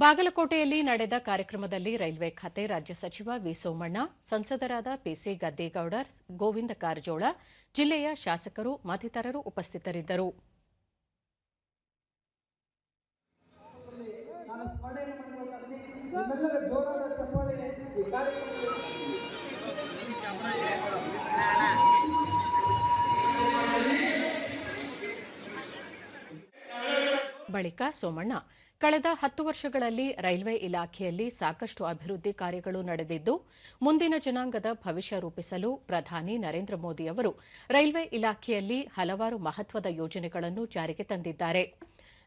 ಬಾಗಲಕೋಟೆಯಲ್ಲಿ ನಡೆದ ಕಾರ್ಯಕ್ರಮದಲ್ಲಿ ರೈಲ್ವೆ ಖಾತೆ ರಾಜ್ಯ ಸಚಿವ ವಿ ಸೋಮಣ್ಣ, ಸಂಸದರಾದ ಪಿಸಿ ಗದ್ದೇಗೌಡ, ಗೋವಿಂದ ಕಾರಜೋಳ, ಜಿಲ್ಲೆಯ ಶಾಸಕರು ಮತ್ತಿತರರು ಉಪಸ್ಥಿತರಿದ್ದರು. ಬಳಿಕ ಸೋಮಣ್ಣ, ಕಳೆದ 10 ವರ್ಷಗಳಲ್ಲಿ ರೈಲ್ವೆ ಇಲಾಖೆಯಲ್ಲಿ ಸಾಕಷ್ಟು ಅಭಿವೃದ್ಧಿ ಕಾರ್ಯಗಳು ನಡೆದಿದ್ದು, ಮುಂದಿನ ಜನಾಂಗದ ಭವಿಷ್ಯ ರೂಪಿಸಲು ಪ್ರಧಾನಿ ನರೇಂದ್ರ ಮೋದಿ ಅವರು ರೈಲ್ವೆ ಇಲಾಖೆಯಲ್ಲಿ ಹಲವಾರು ಮಹತ್ವದ ಯೋಜನೆಗಳನ್ನು ಜಾರಿಗೆ ತಂದಿದ್ದಾರೆ.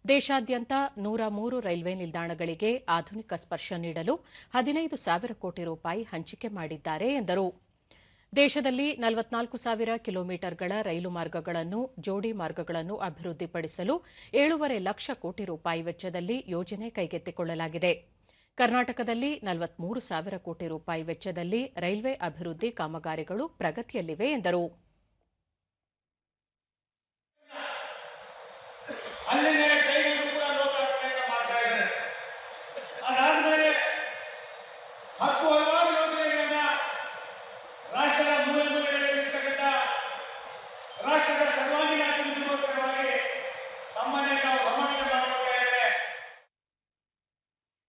ದೇಶಾದ್ಯಂತ 103 ರೈಲ್ವೆ ನಿಲ್ದಾಣಗಳಿಗೆ ಆಧುನಿಕ ಸ್ಪರ್ಶ ನೀಡಲು 15,000 ಕೋಟಿ ರೂಪಾಯಿ ಹಂಚಿಕೆ ಮಾಡಿದ್ದಾರೆ ಎಂದರು. ದೇಶದಲ್ಲಿ 44,000 ಕಿಲೋಮೀಟರ್ಗಳ ರೈಲು ಮಾರ್ಗಗಳನ್ನು, ಜೋಡಿ ಮಾರ್ಗಗಳನ್ನು ಅಭಿವೃದ್ಧಿಪಡಿಸಲು 7.5 ಲಕ್ಷ ಕೋಟಿ ರೂಪಾಯಿ ವೆಚ್ಚದಲ್ಲಿ ಯೋಜನೆ ಕೈಗೆತ್ತಿಕೊಳ್ಳಲಾಗಿದೆ. ಕರ್ನಾಟಕದಲ್ಲಿ 43,000 ಕೋಟಿ ರೂಪಾಯಿ ವೆಚ್ಚದಲ್ಲಿ ರೈಲ್ವೆ ಅಭಿವೃದ್ಧಿ ಕಾಮಗಾರಿಗಳು ಪ್ರಗತಿಯಲ್ಲಿವೆ ಎಂದರು. ರಾಷ್ಟ್ರದ ಸರ್ವಾಂಗೀಣ ಅಭಿವೃದ್ಧಿಗೋಸ್ಕರವಾಗಿ ತಮ್ಮನ್ನೇ ತಾವು ಸಮರ್ಪಣೆ ಮಾಡಬೇಕಾಗಿದೆ.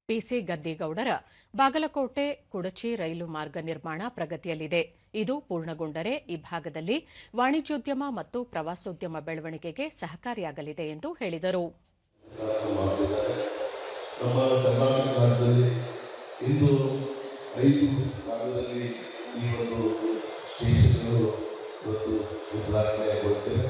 ಪಿಸಿ ಗದ್ದೇಗೌಡರ ಬಾಗಲಕೋಟೆ ಕುಡಚಿ ರೈಲು ಮಾರ್ಗ ನಿರ್ಮಾಣ ಪ್ರಗತಿಯಲ್ಲಿದೆ. ಇದು ಪೂರ್ಣಗೊಂಡರೆ ಈ ಭಾಗದಲ್ಲಿ ವಾಣಿಜ್ಯೋದ್ಯಮ ಮತ್ತು ಪ್ರವಾಸೋದ್ಯಮ ಬೆಳವಣಿಗೆಗೆ ಸಹಕಾರಿಯಾಗಲಿದೆ ಎಂದು ಹೇಳಿದರು. ನಮ್ಮ ಕರ್ನಾಟಕ ರಾಜ್ಯದಲ್ಲಿ ಇಂದು 5 ಭಾಗದಲ್ಲಿ ಈ ಒಂದು ಸ್ಟೇಷನ್ಗಳು ಇವತ್ತು ಉದ್ಘಾಟನೆಗೊಳ್ಳುತ್ತಿವೆ.